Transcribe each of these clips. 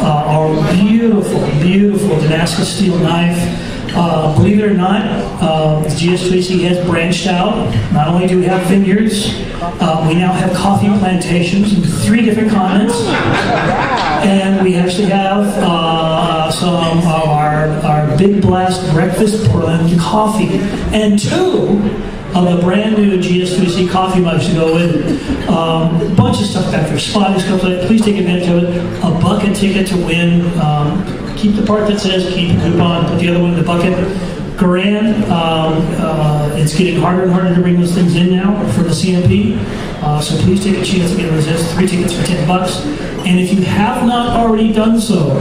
our beautiful, beautiful Damascus steel knife. Believe it or not, the GS2AC has branched out. Not only do we have vineyards, we now have coffee plantations in 3 different continents. And we actually have some of our Big Blast breakfast blend coffee. And 2 of the brand new GS2AC coffee mugs to go with it. A bunch of stuff back there, spotting stuff like that. Please take advantage of it. A bucket ticket to win. Keep the part that says keep a coupon, put the other one in the bucket. Grand, it's getting harder and harder to bring those things in now for the CMP. So please take a chance to get those. 3 tickets for $10. And if you have not already done so,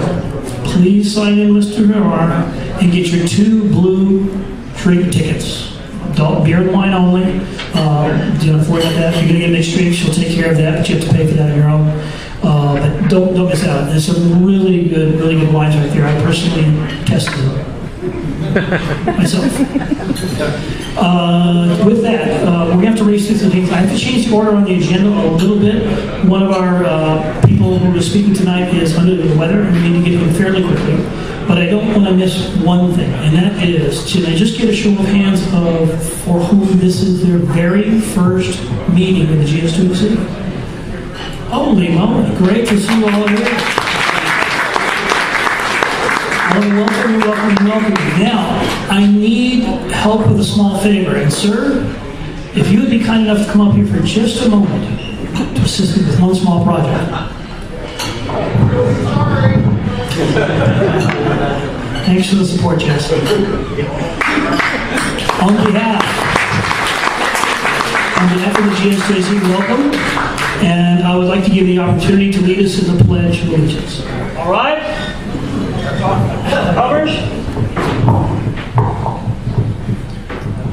please sign in with Mr. Mirar and get your 2 blue drink tickets. Adult beer and wine only. Do not worry about that. If you're going to get mixed drinks, she'll take care of that, but you have to pay for that on your own. But don't miss out. There's some really good wines right there. I personally tested them myself. With that, we're going to have to race through some things. I have to change the order on the agenda a little bit. One of our people who is speaking tonight is under the weather, and we need to get him fairly quickly. But I don't want to miss one thing, and that is, should I just get a show of hands for whom this is their very first meeting with the GS2AC? Holy moly, great to see you all here. Welcome. Now, I need help with a small favor, and sir, if you would be kind enough to come up here for just a moment to assist me with one small project. Thanks for the support, Jess. On behalf of the GS2AC, welcome. And I would like to give you the opportunity to lead us in the Pledge of Allegiance. All right? Covers?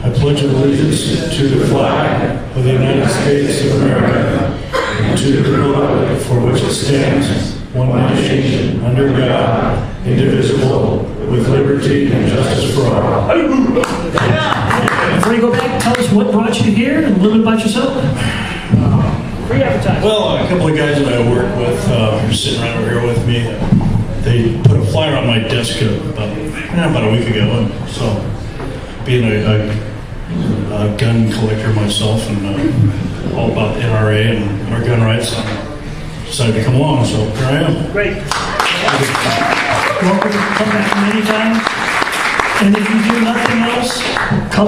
I pledge allegiance to the flag of the United States of America and to the republic for which it stands, one nation, under God, indivisible, with liberty and justice for all. Before you go back, tell us what brought you here and a little bit about yourself. Free advertising. Well, a couple of guys that I work with are sitting right over here with me. They put a flyer on my desk about a week ago, and so being a gun collector myself and all about NRA and our gun rights, I decided to come along, so here I am. Great. Welcome. Come back many times. And if you do nothing else,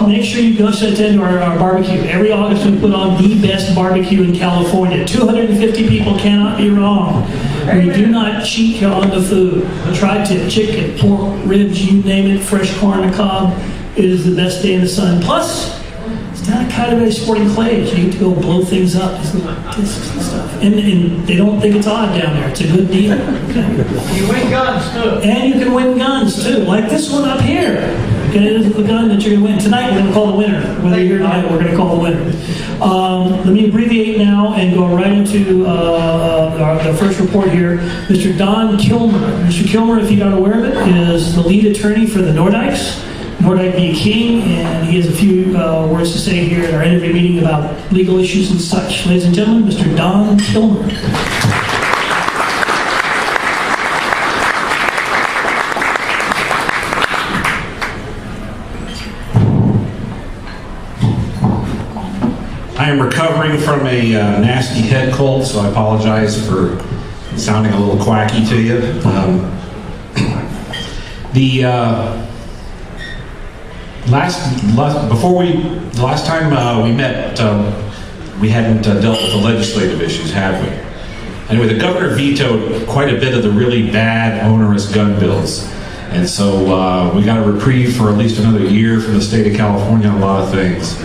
make sure you go attend our barbecue. Every August we put on the best barbecue in California. 250 people cannot be wrong. We do not cheat on the food. Tri-tip, chicken, pork, ribs, you name it, fresh corn on the cob. It is the best day in the sun. Plus, it's not kind of a sporting clay. You get to go blow things up, these little discs and stuff. And they don't think it's odd down there. It's a good deal. Okay. You win guns too. And you can win guns too, like this one up here. Okay, this is the gun that you're going to win. Tonight we're going to call the winner. Whether you're here tonight, we're going to call the winner. Let me abbreviate now and go right into the first report here. Mr. Don Kilmer. Mr. Kilmer, if you're not aware of it, is the lead attorney for the Nordikes. Nordyke be a king, and he has a few words to say here at our interview meeting about legal issues and such. Ladies and gentlemen, Mr. Don Kilmer. I am recovering from a nasty head cold, so I apologize for sounding a little quacky to you. The last time we met, we hadn't dealt with the legislative issues, have we? Anyway, the governor vetoed quite a bit of the really bad, onerous gun bills. And so we got a reprieve for at least another year from the state of California on a lot of things.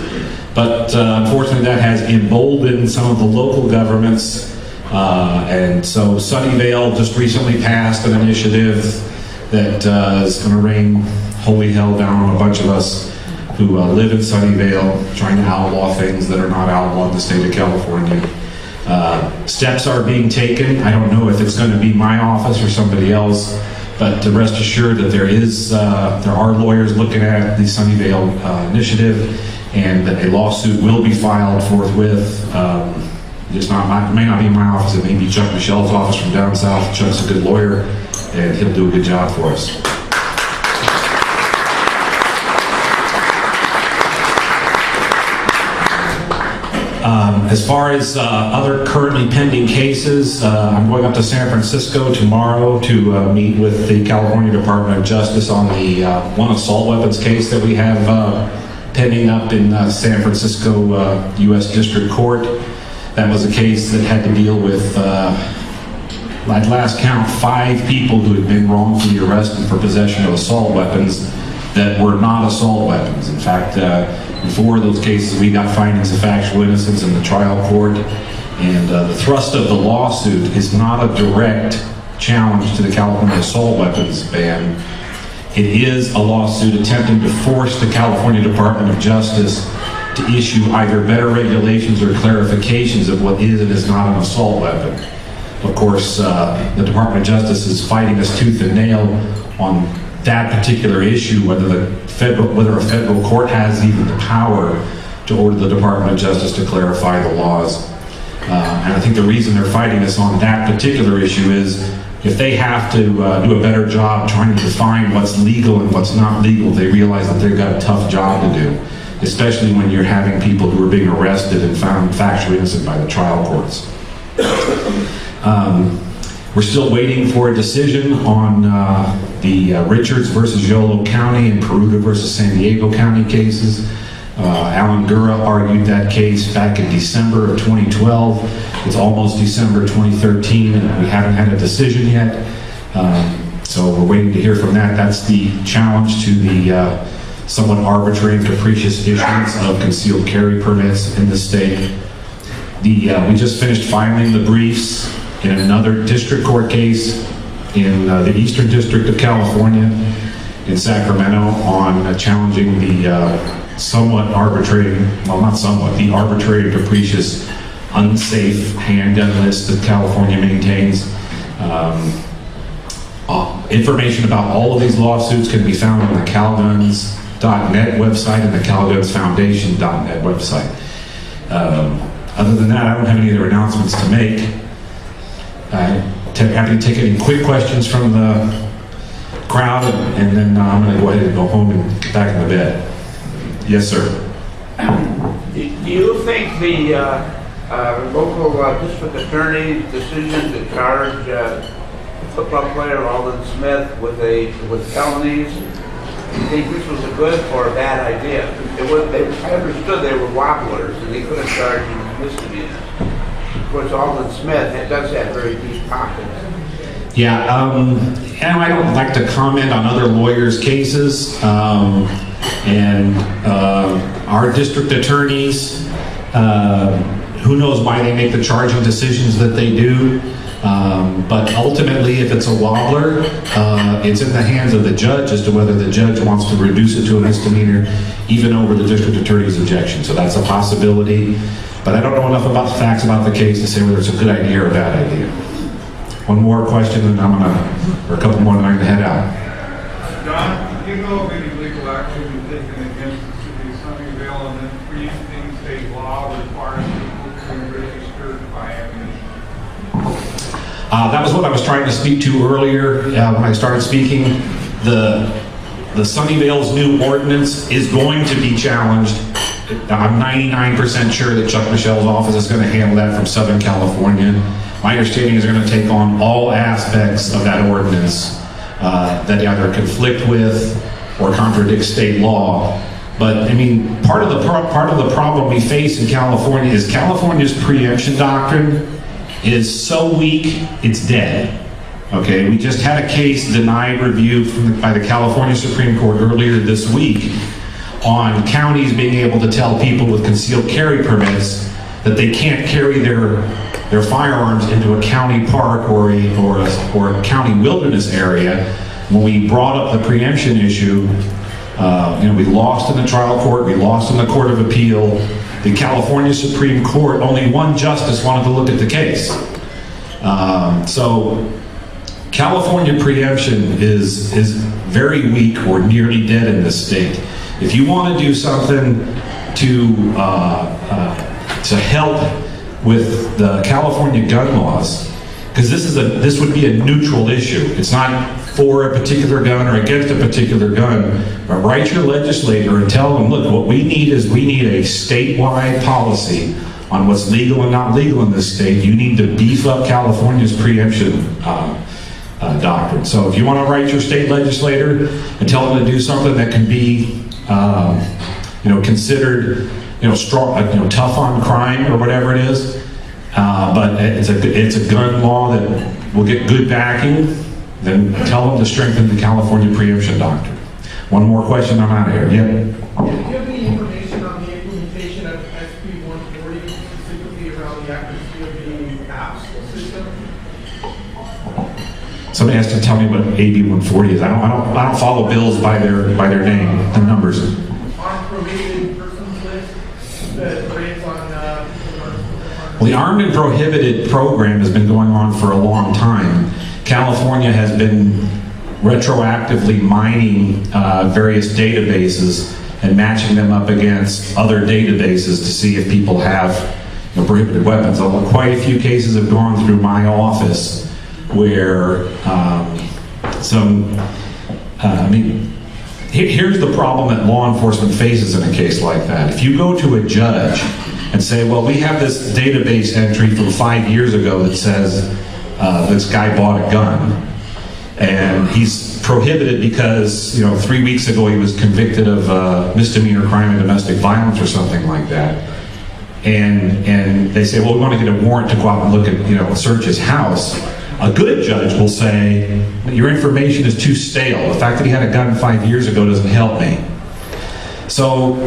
But unfortunately, that has emboldened some of the local governments. And so Sunnyvale just recently passed an initiative that is going to rain holy hell down on a bunch of us who live in Sunnyvale, trying to outlaw things that are not outlawed in the state of California. Steps are being taken. I don't know if it's going to be my office or somebody else, but rest assured that there are lawyers looking at the Sunnyvale initiative, and a lawsuit will be filed forthwith. It may not be in my office. It may be Chuck Michelle's office from down south. Chuck's a good lawyer. and he'll do a good job for us. As far as other currently pending cases, I'm going up to San Francisco tomorrow to meet with the California Department of Justice on the one assault weapons case that we have pending up in San Francisco U.S. District Court. That was a case that had to deal with, at last count, 5 people who had been wrongfully arrested for possession of assault weapons that were not assault weapons. In fact, in 4 of those cases, we got findings of factual innocence in the trial court, and the thrust of the lawsuit is not a direct challenge to the California assault weapons ban. It is a lawsuit attempting to force the California Department of Justice to issue either better regulations or clarifications of what is and is not an assault weapon. Of course, the Department of Justice is fighting us tooth and nail on that particular issue, whether a federal court has even the power to order the Department of Justice to clarify the laws. And I think the reason they're fighting us on that particular issue is if they have to do a better job trying to define what's legal and what's not legal, they realize that they've got a tough job to do, especially when you're having people who are being arrested and found factually innocent by the trial courts. We're still waiting for a decision on the Richards versus Yolo County and Peruta versus San Diego County cases. Alan Gura argued that case back in December of 2012. It's almost December 2013, and we haven't had a decision yet. So we're waiting to hear from that. That's the challenge to the somewhat arbitrary and capricious issuance of concealed carry permits in the state. We just finished filing the briefs in another district court case in the Eastern District of California in Sacramento on challenging the somewhat arbitrary, well, not somewhat, the arbitrary and capricious unsafe handgun list that California maintains. Information about all of these lawsuits can be found on the CalGuns.net website and the CalGunsFoundation.net website. Other than that, I don't have any other announcements to make. Happy to take any quick questions from the crowd, and then I'm going to go ahead and go home and get back in the bed. Yes, sir. Do you think the local district attorney's decision to charge football player Alden Smith with felonies, do you think this was a good or a bad idea? I understood they were wobblers and they could have charged him with misdemeanors. Of course, Alden Smith does have very deep pockets. Yeah, and I don't like to comment on other lawyers' cases. Our district attorneys, who knows why they make the charging decisions that they do, but ultimately if it's a wobbler, it's in the hands of the judge as to whether the judge wants to reduce it to a misdemeanor, even over the district attorney's objection. So that's a possibility, but I don't know enough about the facts about the case to say whether it's a good idea or a bad idea. One more question and or a couple more and I'm gonna head out. John, do you know of any legal action taken against the city of Sunnyvale and then preempting state law requiring people to be registered by ammunition? That was what I was trying to speak to earlier when I started speaking. The Sunnyvale's new ordinance is going to be challenged. I'm 99% sure that Chuck Michelle's office is going to handle that from Southern California. My understanding is they're going to take on all aspects of that ordinance that either conflict with or contradict state law. But I mean, part of the problem we face in California is California's preemption doctrine is so weak it's dead. Okay, we just had a case denied review by the California Supreme Court earlier this week on counties being able to tell people with concealed carry permits that they can't carry their firearms into a county park or a county wilderness area. When we brought up the preemption issue, we lost in the trial court, we lost in the Court of Appeal. The California Supreme Court, only one justice wanted to look at the case. So California preemption is very weak or nearly dead in this state. If you want to do something to help with the California gun laws, because this would be a neutral issue. It's not for a particular gun or against a particular gun, but write your legislator and tell them, look, what we need is we need a statewide policy on what's legal and not legal in this state. You need to beef up California's preemption doctrine. So if you want to write your state legislator and tell them to do something that can be, considered, strong, tough on crime or whatever it is, but it's a gun law that will get good backing, then tell them to strengthen the California preemption doctrine. One more question, I'm out of here. Yep. Do you have any information on the implementation of SB 140, specifically around the accuracy of the apps system? Somebody has to tell me what AB 140 is. I don't follow bills by their name, the numbers. Armed prohibited persons list that grants on Well, the armed and prohibited program has been going on for a long time. California has been retroactively mining various databases and matching them up against other databases to see if people have prohibited weapons. Quite a few cases have gone through my office where here's the problem that law enforcement faces in a case like that. If you go to a judge and say, well, we have this database entry from 5 years ago that says this guy bought a gun, and he's prohibited because 3 weeks ago he was convicted of misdemeanor crime and domestic violence or something like that, and they say, well, we want to get a warrant to go out and look at search his house. A good judge will say, your information is too stale. The fact that he had a gun 5 years ago doesn't help me. So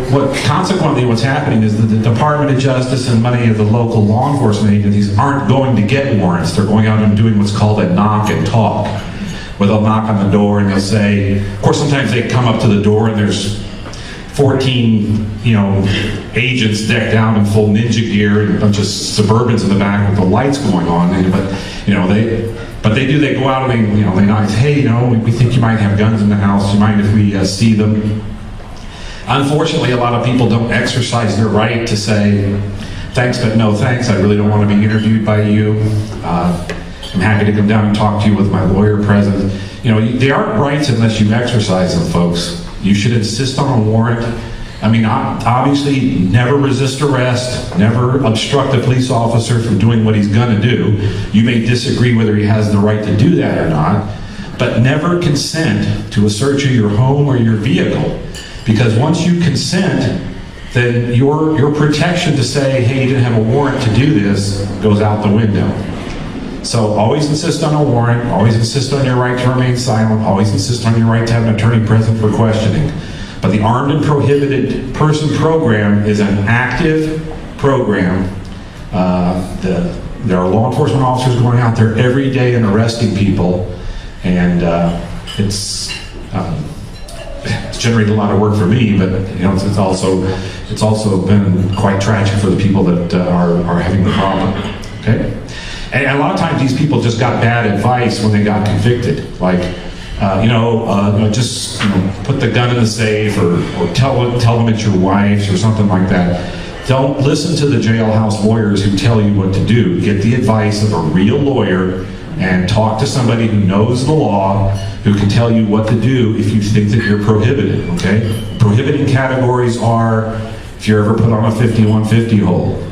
consequently what's happening is that the Department of Justice and many of the local law enforcement agencies aren't going to get warrants. They're going out and doing what's called a knock and talk, where they'll knock on the door and they'll say, of course sometimes they come up to the door and there's 14 agents decked out in full ninja gear and a bunch of Suburbans in the back with the lights going on. They go out and they knock, hey, we think you might have guns in the house. You mind if we see them? Unfortunately, a lot of people don't exercise their right to say, thanks, but no thanks. I really don't want to be interviewed by you. I'm happy to come down and talk to you with my lawyer present. They aren't rights unless you exercise them, folks. You should insist on a warrant. Obviously, never resist arrest, never obstruct a police officer from doing what he's going to do. You may disagree whether he has the right to do that or not, but never consent to a search of your home or your vehicle. Because once you consent, then your protection to say, hey, you didn't have a warrant to do this, goes out the window. So always insist on a warrant, always insist on your right to remain silent, always insist on your right to have an attorney present for questioning. But the Armed and Prohibited Person Program is an active program. There are law enforcement officers going out there every day and arresting people, and it's generated a lot of work for me, but it's also been quite tragic for the people that are having the problem. Okay, and a lot of times these people just got bad advice when they got convicted, like just put the gun in the safe, or tell them it's your wife's or something like that. Don't listen to the jailhouse lawyers who tell you what to do. Get the advice of a real lawyer and talk to somebody who knows the law, who can tell you what to do if you think that you're prohibited, okay? Prohibiting categories are if you're ever put on a 5150 hold,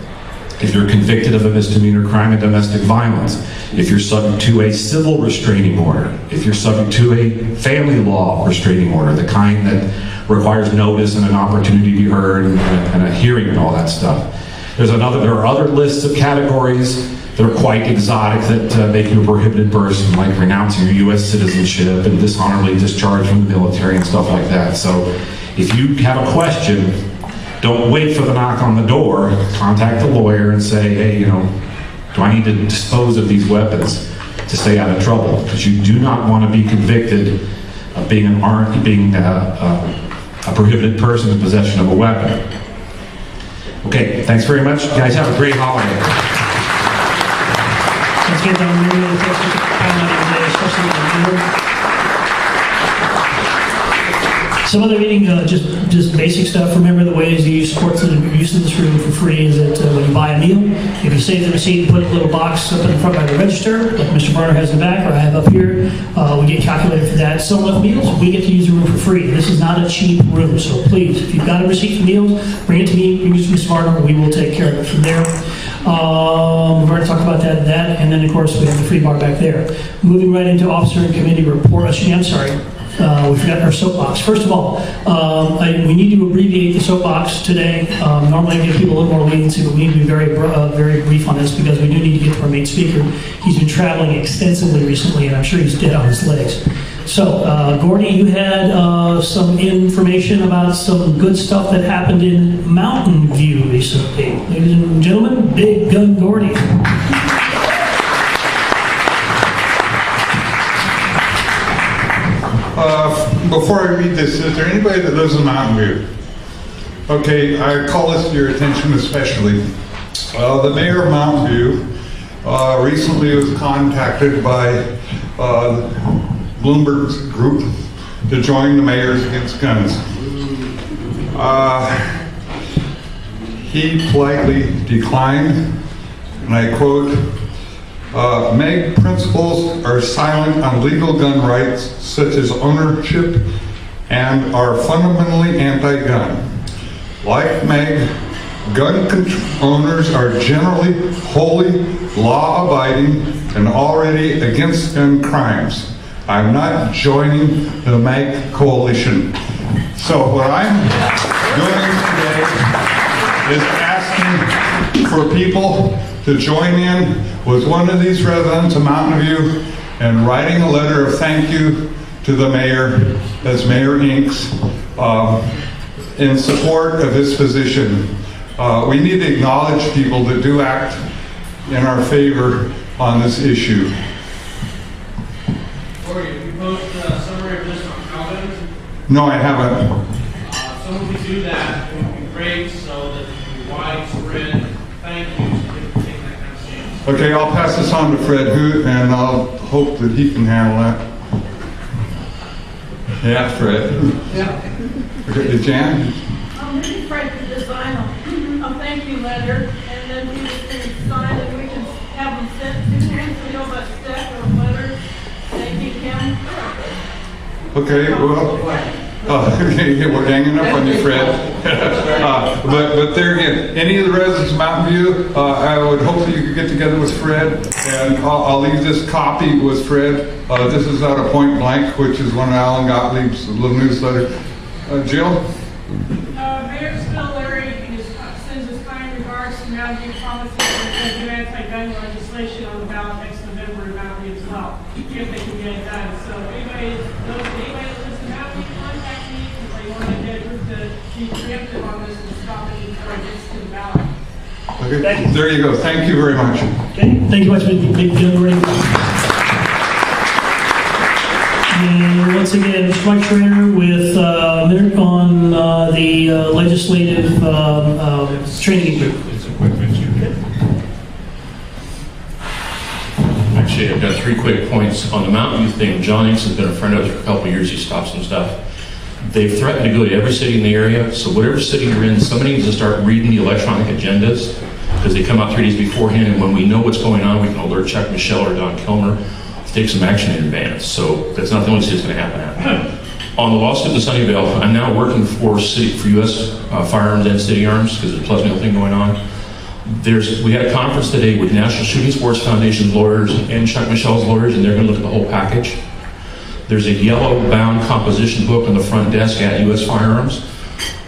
if you're convicted of a misdemeanor crime and domestic violence, if you're subject to a civil restraining order, if you're subject to a family law restraining order, the kind that requires notice and an opportunity to be heard and a hearing and all that stuff. There are other lists of categories that are quite exotic that make you a prohibited person, like renouncing your U.S. citizenship and dishonorably discharged from the military and stuff like that. So if you have a question, don't wait for the knock on the door. Contact the lawyer and say, hey, do I need to dispose of these weapons to stay out of trouble? Because you do not want to be convicted of being a prohibited person in possession of a weapon. Okay, thanks very much. You guys have a great holiday. Let's get down to the questions, especially the Some other meeting, just basic stuff. Remember, the ways you support the use of this room for free is that when you buy a meal, if you save the receipt and put a little box up in front by the register, like Mr. Barner has in the back, or I have up here, we get calculated for that. So enough meals, we get to use the room for free. This is not a cheap room, so please, if you've got a receipt for meals, bring it to me, bring it to Mr. Barner, we will take care of it from there. We've already talked about that, and then of course we have the free bar back there. Moving right into officer and committee report. I'm sorry. We forgot our soapbox. First of all, we need to abbreviate the soapbox today. Normally I give people a little more leniency, but we need to be very brief on this because we do need to get to our main speaker. He's been traveling extensively recently, and I'm sure he's dead on his legs. So, Gordy, you had some information about some good stuff that happened in Mountain View recently. Ladies and gentlemen, Big Gun Gordy. Before I read this, is there anybody that lives in Mountain View? Okay, I call this to your attention especially. The mayor of Mountain View recently was contacted by Bloomberg's group to join the Mayors Against Guns. He politely declined, and I quote, MEG principles are silent on legal gun rights such as ownership and are fundamentally anti-gun. Like MEG, gun owners are generally wholly law-abiding and already against gun crimes. I'm not joining the MEG coalition. So what I'm doing today is asking for people to join in with one of these residents of Mountain View and writing a letter of thank you to the mayor as Mayor Inks in support of his position. We need to acknowledge people that do act in our favor on this issue. Corey, have you posted a summary of this on Calvin? No, I haven't. Someone could do that, it would be great, so that the widespread thank yous can take that kind of stance. Okay, I'll pass this on to Fred Hoot, and I'll hope that he can handle that. Yeah, Fred. Yeah. Okay, Jan? This is Fred to design a thank you letter, and then we can sign it, we can have them sent to him, so he'll have a stack of letters thanking him. Okay, well, okay, we're hanging up on you, Fred. But there again, any of the residents of Mountain View, I would hope that you could get together with Fred, and I'll leave this copy with Fred. This is out of Point Blank, which is one of Alan Gottlieb's little newsletter. Jill? Mayor Spilleri sends his kind regards to Mountain View promises to do anti-gun legislation on the ballot next November in Mountain View as well, if they can get it done. So anybody that lives in Mountain View, contact me if they want to get a group to be preemptive on this and stop it before it gets to the ballot. Okay, there you go. Thank you very much. Okay, thank you much, Big Gun Gordy. And once again, Mr. Mike Schrader with a minute on the legislative training group. It's a quick mixture. Actually, I've got 3 quick points on the Mountain View thing. John Inks has been a friend of ours for a couple of years. He stopped some stuff. They've threatened to go to every city in the area, so whatever city you're in, somebody needs to start reading the electronic agendas because they come out 3 days beforehand, and when we know what's going on, we can alert Chuck Michelle or Don Kilmer to take some action in advance. So that's not the only city that's going to happen at. On the lawsuit in Sunnyvale, I'm now working for U.S. Firearms and City Arms because there's a Pleasantville thing going on. We had a conference today with National Shooting Sports Foundation's lawyers and Chuck Michelle's lawyers, and they're going to look at the whole package. There's a yellow bound composition book on the front desk at U.S. Firearms.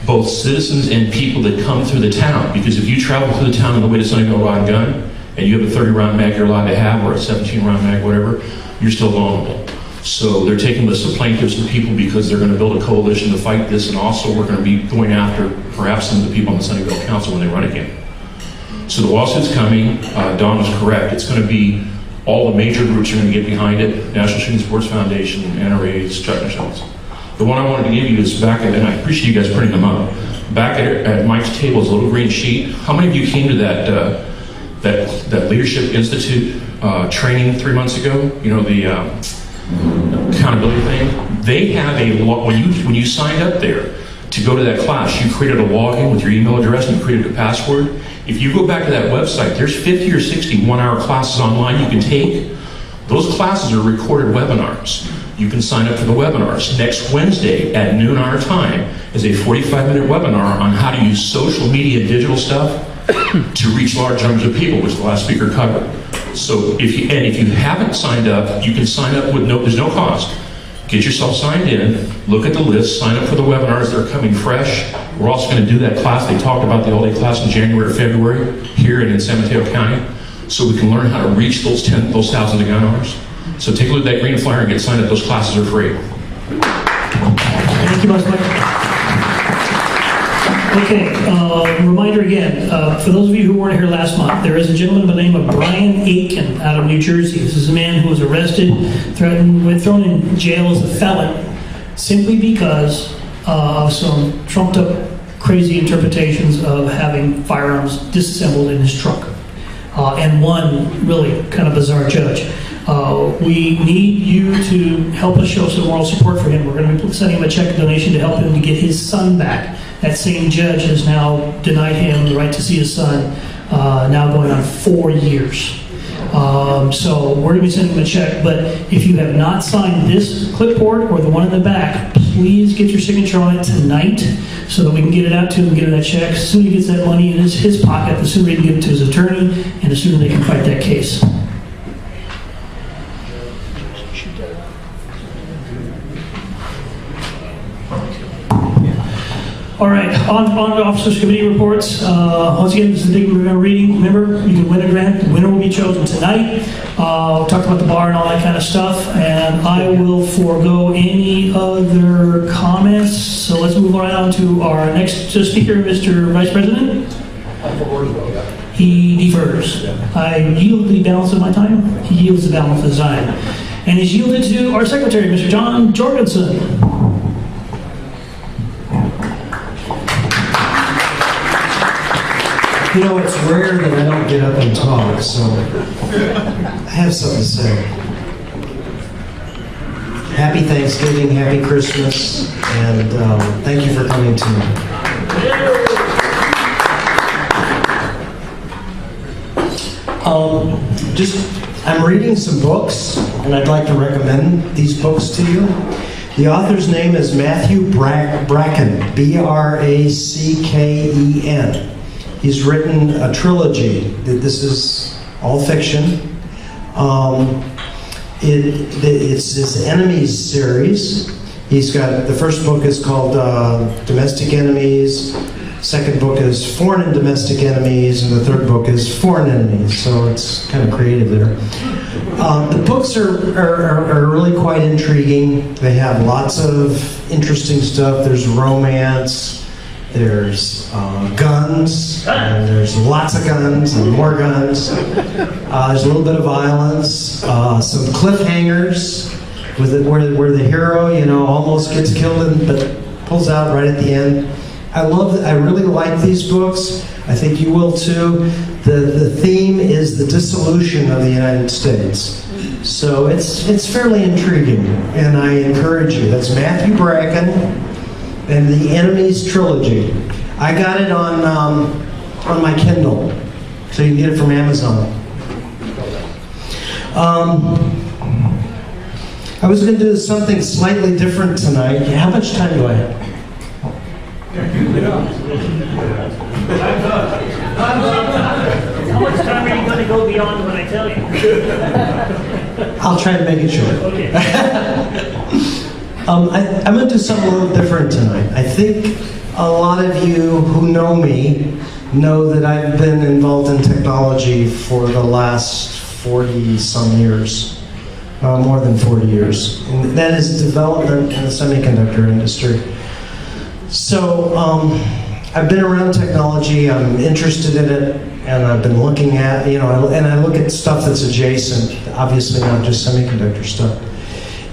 Both citizens and people that come through the town, because if you travel through the town on the way to Sunnyvale Rod and Gun, and you have a 30-round mag you're allowed to have, or a 17-round mag, whatever, you're still vulnerable. So they're taking lists of plaintiffs and people because they're going to build a coalition to fight this, and also we're going to be going after perhaps some of the people on the Sunnyvale Council when they run again. So the lawsuit's coming. Don was correct. It's going to be all the major groups are going to get behind it: National Shooting Sports Foundation, NRAs, Chuck Michelle's. The one I wanted to give you is back at, and I appreciate you guys printing them up. Back at Mike's table is a little green sheet. How many of you came to that Leadership Institute training 3 months ago? You know, the accountability thing, they have when you signed up there to go to that class, you created a login with your email address and you created a password. If you go back to that website, there's 50 or 60 one-hour classes online you can take. Those classes are recorded webinars. You can sign up for the webinars. Next Wednesday at noon our time is a 45-minute webinar on how to use social media and digital stuff to reach large numbers of people, which the last speaker covered. So if you haven't signed up, you can sign up with there's no cost. Get yourself signed in, look at the list, sign up for the webinars that are coming fresh. We're also going to do that class. They talked about the all-day class in January or February here in San Mateo County, so we can learn how to reach those thousands of gun owners. So take a look at that green flyer and get signed up. Those classes are free. Thank you much, Mike. Okay, reminder again, for those of you who weren't here last month, there is a gentleman by the name of Brian Aiken out of New Jersey. This is a man who was arrested, thrown in jail as a felon, simply because of some trumped up, crazy interpretations of having firearms disassembled in his truck. And one really kind of bizarre judge. We need you to help us show some moral support for him. We're going to be sending him a check donation to help him to get his son back. That same judge has now denied him the right to see his son, now going on 4 years. So we're going to be sending him a check, but if you have not signed this clipboard or the one in the back, please get your signature on it tonight so that we can get it out to him and get him that check. As soon as he gets that money in his pocket, the sooner he can give it to his attorney, and the sooner they can fight that case. All right, on to Officers Committee reports. Once again, this is the big reading. Remember, you can win a grant. The winner will be chosen tonight. We talked about the bar and all that kind of stuff, and I will forego any other comments. So let's move right on to our next speaker, Mr. Vice President. He defers. I yield the balance of my time. He yields the balance of his time. And he's yielded to our Secretary, Mr. John Jorgensen. You know, it's rare that I don't get up and talk, so I have something to say. Happy Thanksgiving, happy Christmas, and thank you for coming tonight. I'm reading some books, and I'd like to recommend these books to you. The author's name is Matthew Bracken, B-R-A-C-K-E-N. He's written a trilogy. This is all fiction. It's his Enemies series. He's got, the first book is called Domestic Enemies. Second book is Foreign and Domestic Enemies, and the third book is Foreign Enemies. So it's kind of creative there. The books are really quite intriguing. They have lots of interesting stuff. There's romance. There's guns, and there's lots of guns and more guns. There's a little bit of violence, some cliffhangers where the hero, almost gets killed but pulls out right at the end. I really like these books. I think you will too. The theme is the dissolution of the United States. So it's fairly intriguing, and I encourage you. That's Matthew Bracken and the Enemies trilogy. I got it on my Kindle, so you can get it from Amazon. I was going to do something slightly different tonight. How much time do I have? How much time are you going to go beyond what I tell you? I'll try to make it short. Okay. I'm going to do something a little different tonight. I think a lot of you who know me know that I've been involved in technology for the last 40-some years, more than 40 years. And that is development in the semiconductor industry. So I've been around technology, I'm interested in it, and I've been looking at, and I look at stuff that's adjacent, obviously not just semiconductor stuff.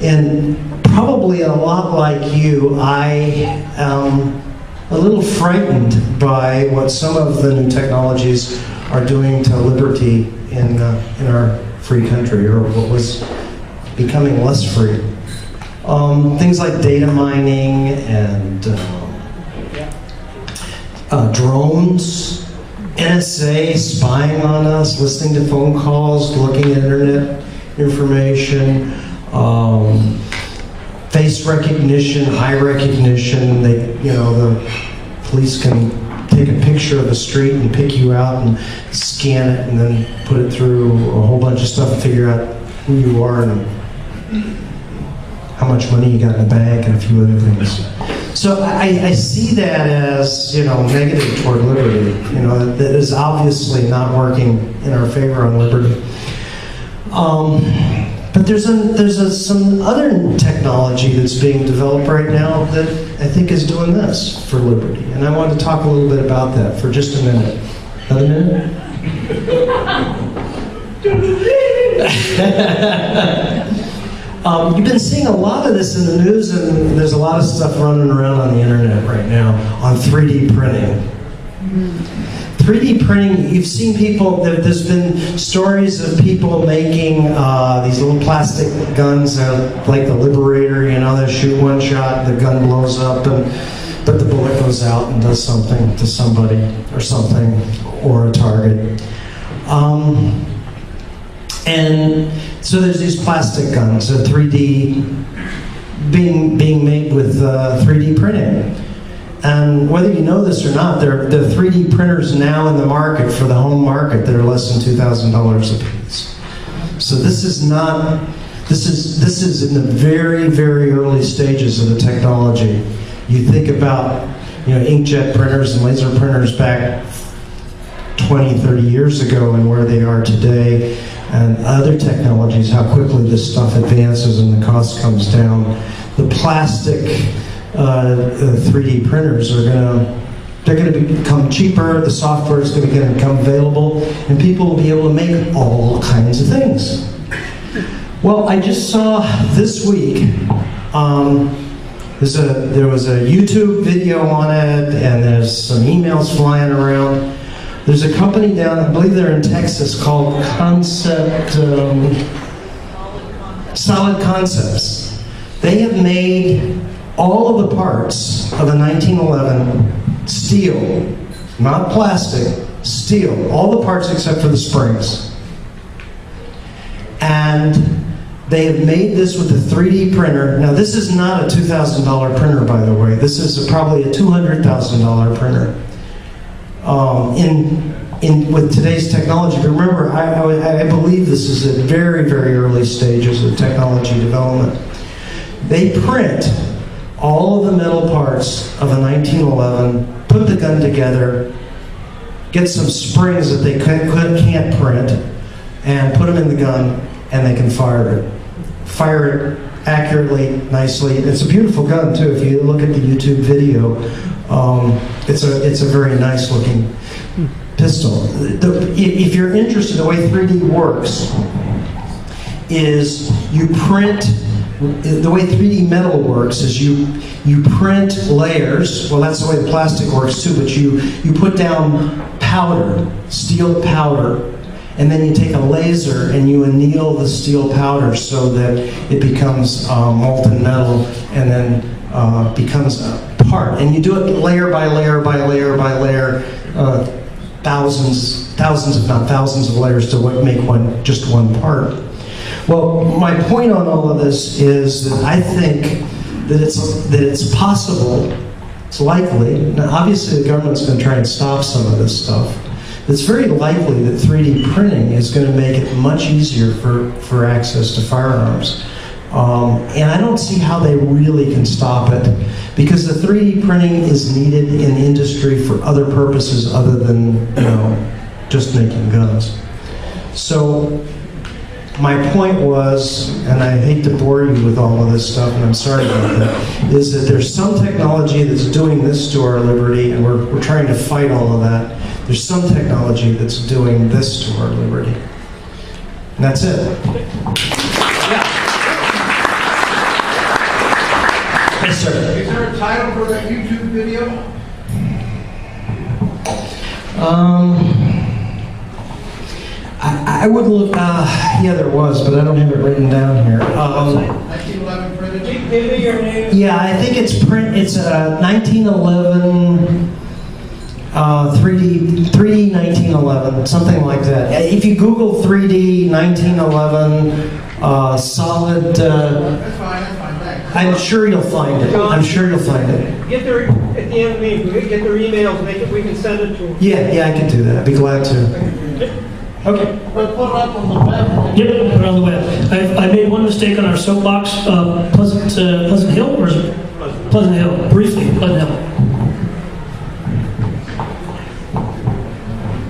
And probably a lot like you, I am a little frightened by what some of the new technologies are doing to liberty in our free country, or what was becoming less free. Things like data mining and drones, NSA spying on us, listening to phone calls, looking at internet information, face recognition, eye recognition. The police can take a picture of the street and pick you out and scan it and then put it through a whole bunch of stuff and figure out who you are and how much money you got in the bank and a few other things. So I see that as, negative toward liberty. That is obviously not working in our favor on liberty. But there's some other technology that's being developed right now that I think is doing this for liberty. And I want to talk a little bit about that for just a minute. Another minute? You've been seeing a lot of this in the news, and there's a lot of stuff running around on the internet right now on 3D printing. 3D printing, you've seen people, there's been stories of people making these little plastic guns, like the Liberator, they shoot one shot, the gun blows up, but the bullet goes out and does something to somebody or something, or a target. And so there's these plastic guns, 3D, being made with 3D printing. And whether you know this or not, there are 3D printers now in the market for the home market that are less than $2,000 a piece. So this is in the very, very early stages of the technology. You think about inkjet printers and laser printers back 20, 30 years ago and where they are today, and other technologies, how quickly this stuff advances and the cost comes down. The plastic 3D printers they're going to become cheaper, the software is going to become available, and people will be able to make all kinds of things. Well, I just saw this week, there was a YouTube video on it, and there's some emails flying around. There's a company down, I believe they're in Texas, called Solid Concepts. They have made all of the parts of a 1911 steel, not plastic, steel, all the parts except for the springs. And they have made this with a 3D printer. Now this is not a $2,000 printer, by the way. This is probably a $200,000 printer. With today's technology, but remember, I believe this is at very, very early stages of technology development. They print all of the metal parts of a 1911, put the gun together, get some springs that they can't print, and put them in the gun, and they can fire it. Fire it accurately, nicely. It's a beautiful gun too. If you look at the YouTube video, it's a very nice looking pistol. If you're interested, the way 3D works is you print. The way 3D metal works is you print layers. Well, that's the way the plastic works too. But you put down powder, steel powder, and then you take a laser and you anneal the steel powder so that it becomes molten metal and then becomes a part. And you do it layer by layer by layer by layer, thousands if not thousands of layers to make just one part. Well, my point on all of this is that I think that it's possible, it's likely. Now, obviously, the government's going to try and stop some of this stuff. It's very likely that 3D printing is going to make it much easier for access to firearms. And I don't see how they really can stop it, because the 3D printing is needed in industry for other purposes other than just making guns. So my point was, and I hate to bore you with all of this stuff, and I'm sorry about that, is that there's some technology that's doing this to our liberty, and we're trying to fight all of that. There's some technology that's doing this to our liberty. And that's it. Yes, sir. Is there a title for that YouTube video? I I would look, yeah, there was, but I don't have it written down here. 1911 printed. Give me your name. Yeah, I think it's 1911, 3D 1911, something like that. If you Google 3D 1911, solid, That's fine, thanks. I'm sure you'll find it. I'm sure you'll find it. Get their, at the end of the meeting, get their emails, we can send it to them. Yeah, I can do that. I'd be glad to. Okay. We'll put it up on the web. Yep, put it on the web. I made one mistake on our soapbox, Pleasant Hill, or is it? Pleasant Hill, briefly, Pleasant Hill.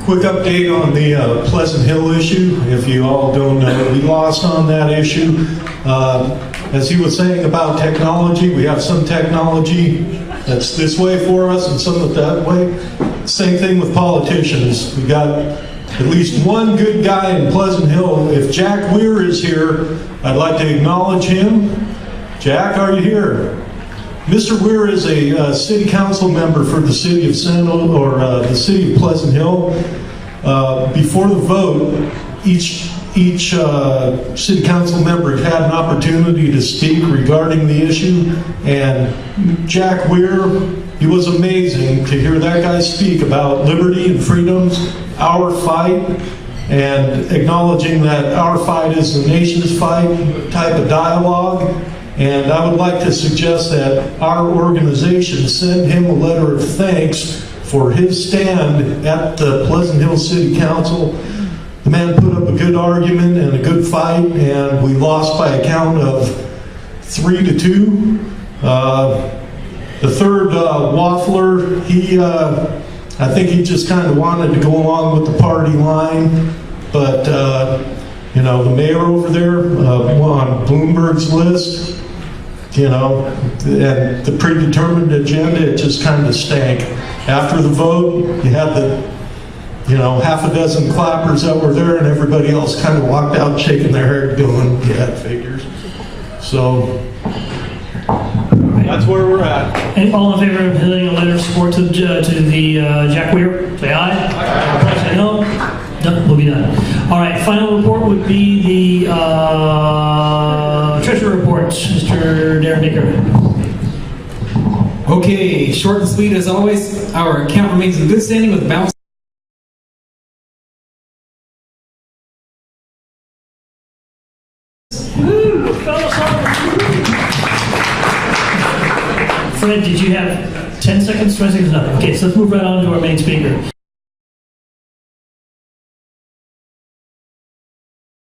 Quick update on the Pleasant Hill issue. If you all don't know, we lost on that issue. As he was saying about technology, we have some technology that's this way for us and some that's that way. Same thing with politicians. We got at least one good guy in Pleasant Hill. If Jack Weir is here, I'd like to acknowledge him. Jack, are you here? Mr. Weir is a city council member for the city of the city of Pleasant Hill. Before the vote, each city council member had an opportunity to speak regarding the issue, and Jack Weir, he was amazing to hear that guy speak about liberty and freedoms, our fight, and acknowledging that our fight is the nation's fight type of dialogue. And I would like to suggest that our organization send him a letter of thanks for his stand at the Pleasant Hill City Council. The man put up a good argument and a good fight, and we lost by a count of 3-2. The third waffler, I think he just kind of wanted to go along with the party line, but the mayor over there on Bloomberg's list, and the predetermined agenda, it just kind of stank. After the vote, you had the half a dozen clappers that were there, and everybody else kind of walked out shaking their head going, yeah, figures. So that's where we're at. And all in favor of hitting a letter of support to the Jack Weir, say aye. Aye. Say no. Done. We'll be done. All right, final report would be the treasurer reports. Mr. Darren Baker. Okay, short and sweet as always. Our account remains in good standing with a balance. Fred, did you have 10 seconds, 20 seconds? No. Okay, so let's move right on to our main speaker.